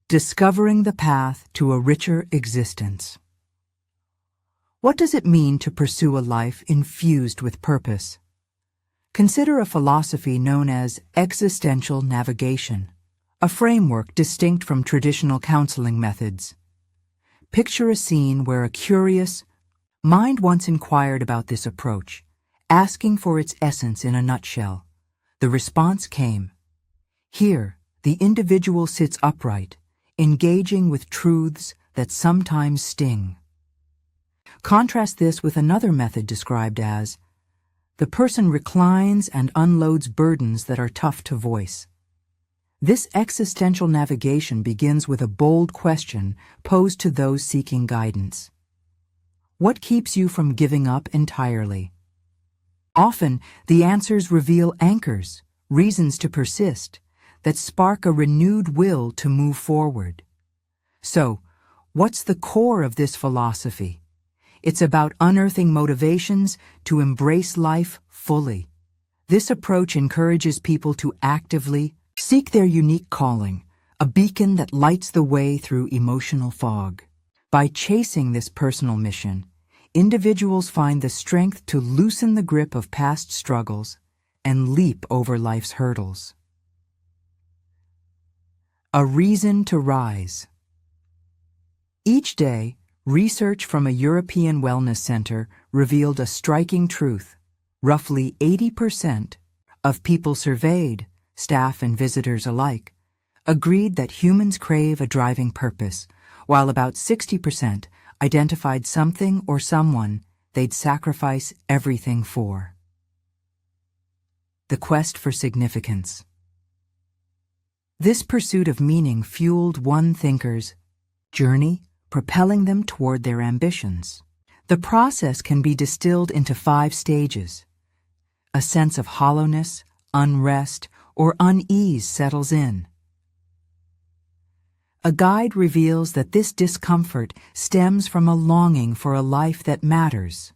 Discovering the path to a richer existence. What does it mean to pursue a life infused with purpose? Consider a philosophy known as Existential Navigation, a framework distinct from traditional counseling methods. Picture a scene where a curious mind once inquired about this approach, asking for its essence in a nutshell. The response came. Here, the individual sits upright, engaging with truths that sometimes sting. Contrast this with another method described as, the person reclines and unloads burdens that are tough to voice. This existential navigation begins with a bold question posed to those seeking guidance. What keeps you from giving up entirely? Often, the answers reveal anchors, reasons to persist, that spark a renewed will to move forward. So, what's the core of this philosophy? It's about unearthing motivations to embrace life fully. This approach encourages people to actively seek their unique calling, a beacon that lights the way through emotional fog. By chasing this personal mission, individuals find the strength to loosen the grip of past struggles and leap over life's hurdles. A reason to rise. Each day, research from a European wellness center revealed a striking truth. Roughly 80% of people surveyed, staff and visitors alike, agreed that humans crave a driving purpose, while about 60% identified something or someone they'd sacrifice everything for. The quest for significance. This pursuit of meaning fueled one thinker's journey, propelling them toward their ambitions. The process can be distilled into 5 stages. A sense of hollowness, unrest, or unease settles in. A guide reveals that this discomfort stems from a longing for a life that matters.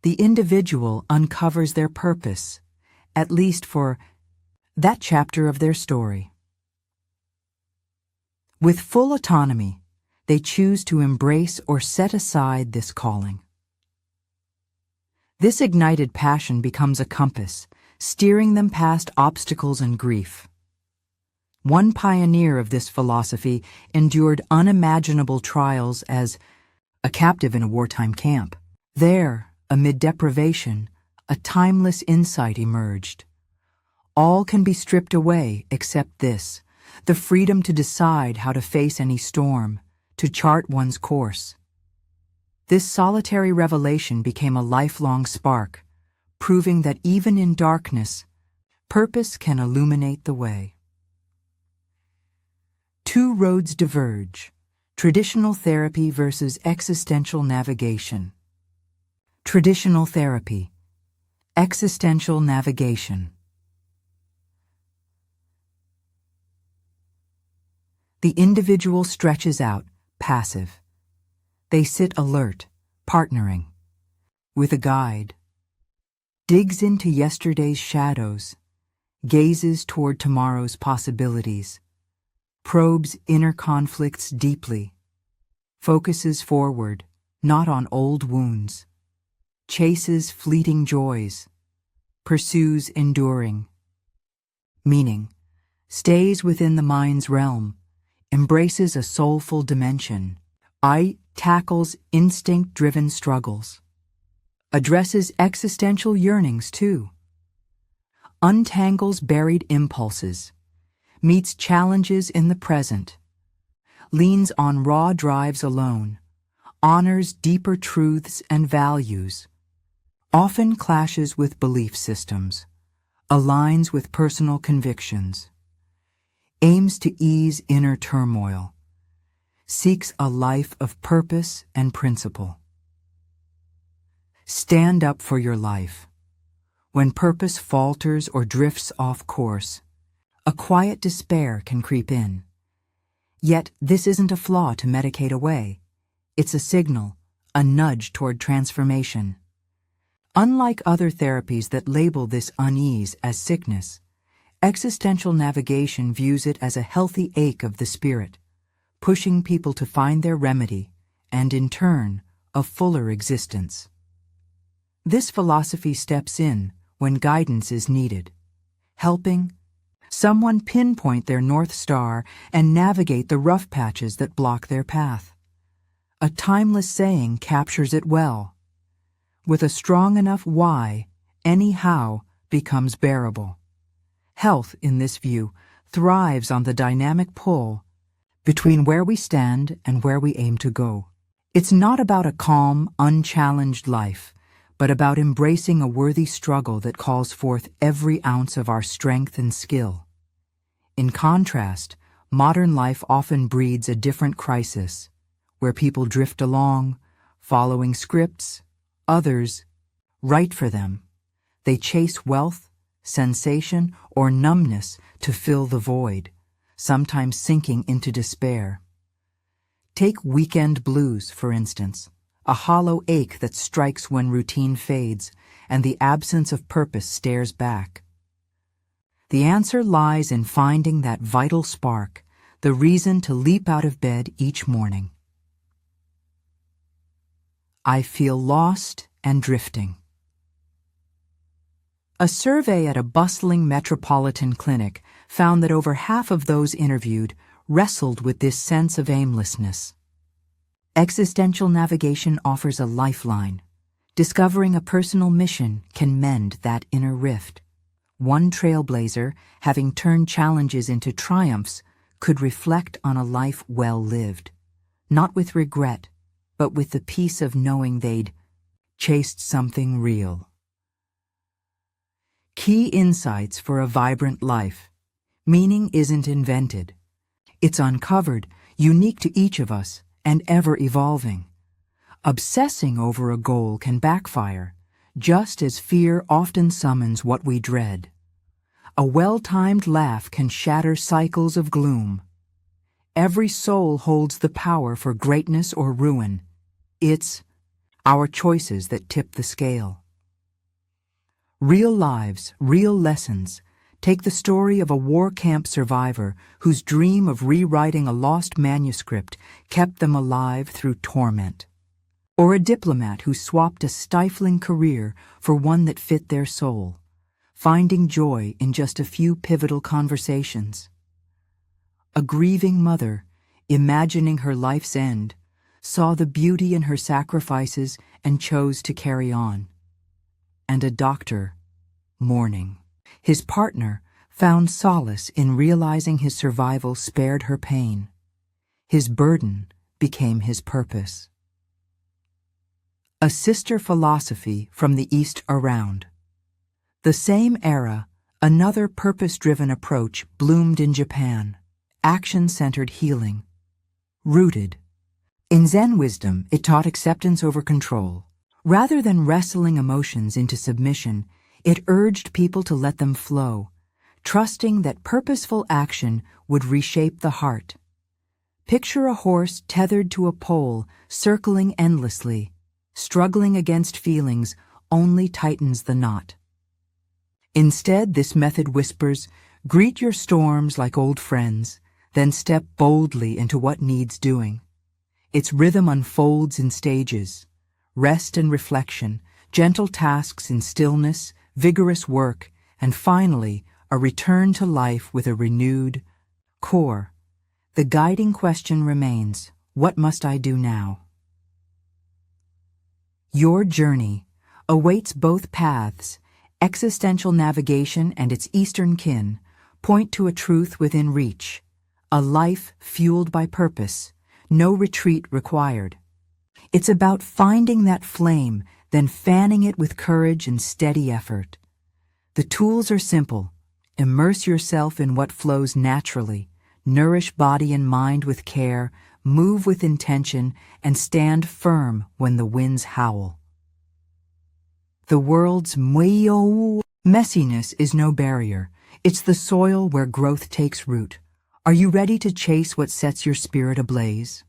The individual uncovers their purpose, at least for that chapter of their story. With full autonomy, they choose to embrace or set aside this calling. This ignited passion becomes a compass, steering them past obstacles and grief. One pioneer of this philosophy endured unimaginable trials as a captive in a wartime camp. There, amid deprivation, a timeless insight emerged. All can be stripped away except this, the freedom to decide how to face any storm, to chart one's course. This solitary revelation became a lifelong spark, proving that even in darkness, purpose can illuminate the way. 2 roads diverge: traditional therapy versus existential navigation. Traditional therapy, existential navigation. The individual stretches out, passive. They sit alert, partnering, with a guide. Digs into yesterday's shadows, gazes toward tomorrow's possibilities, probes inner conflicts deeply, focuses forward, not on old wounds, chases fleeting joys, pursues enduring. Meaning, stays within the mind's realm, embraces a soulful dimension. I tackles instinct-driven struggles. Addresses existential yearnings too. Untangles buried impulses. Meets challenges in the present. Leans on raw drives alone. Honors deeper truths and values. Often clashes with belief systems. Aligns with personal convictions. Aims to ease inner turmoil, seeks a life of purpose and principle. Stand up for your life. When purpose falters or drifts off course, a quiet despair can creep in. Yet this isn't a flaw to medicate away. It's a signal, a nudge toward transformation. Unlike other therapies that label this unease as sickness, Existential navigation views it as a healthy ache of the spirit, pushing people to find their remedy and, in turn, a fuller existence. This philosophy steps in when guidance is needed, helping someone pinpoint their North Star and navigate the rough patches that block their path. A timeless saying captures it well. With a strong enough why, any how becomes bearable. Health, in this view, thrives on the dynamic pull between where we stand and where we aim to go. It's not about a calm, unchallenged life, but about embracing a worthy struggle that calls forth every ounce of our strength and skill. In contrast, modern life often breeds a different crisis, where people drift along, following scripts, others write for them. They chase wealth, sensation, or numbness to fill the void, sometimes sinking into despair. Take weekend blues, for instance, a hollow ache that strikes when routine fades and the absence of purpose stares back. The answer lies in finding that vital spark, the reason to leap out of bed each morning. I feel lost and drifting. A survey at a bustling metropolitan clinic found that over half of those interviewed wrestled with this sense of aimlessness. Existential navigation offers a lifeline. Discovering a personal mission can mend that inner rift. One trailblazer, having turned challenges into triumphs, could reflect on a life well lived, not with regret, but with the peace of knowing they'd chased something real. Key insights for a vibrant life. Meaning isn't invented. It's uncovered, unique to each of us, and ever-evolving. Obsessing over a goal can backfire, just as fear often summons what we dread. A well-timed laugh can shatter cycles of gloom. Every soul holds the power for greatness or ruin. It's our choices that tip the scale. Real lives, real lessons. Take the story of a war camp survivor whose dream of rewriting a lost manuscript kept them alive through torment. Or a diplomat who swapped a stifling career for one that fit their soul, finding joy in just a few pivotal conversations. A grieving mother, imagining her life's end, saw the beauty in her sacrifices and chose to carry on. And a doctor, mourning. His partner found solace in realizing his survival spared her pain. His burden became his purpose. A sister philosophy from the East around. The same era, another purpose-driven approach bloomed in Japan, action-centered healing. Rooted in Zen wisdom, it taught acceptance over control. Rather than wrestling emotions into submission, it urged people to let them flow, trusting that purposeful action would reshape the heart. Picture a horse tethered to a pole, circling endlessly. Struggling against feelings only tightens the knot. Instead, this method whispers, greet your storms like old friends, then step boldly into what needs doing. Its rhythm unfolds in stages. Rest and reflection, gentle tasks in stillness, vigorous work, and finally, a return to life with a renewed core. The guiding question remains, what must I do now? Your journey awaits both paths. Existential navigation and its Eastern kin point to a truth within reach, a life fueled by purpose, no retreat required. It's about finding that flame, then fanning it with courage and steady effort. The tools are simple. Immerse yourself in what flows naturally, nourish body and mind with care, move with intention, and stand firm when the winds howl. The world's messiness is no barrier. It's the soil where growth takes root. Are you ready to chase what sets your spirit ablaze?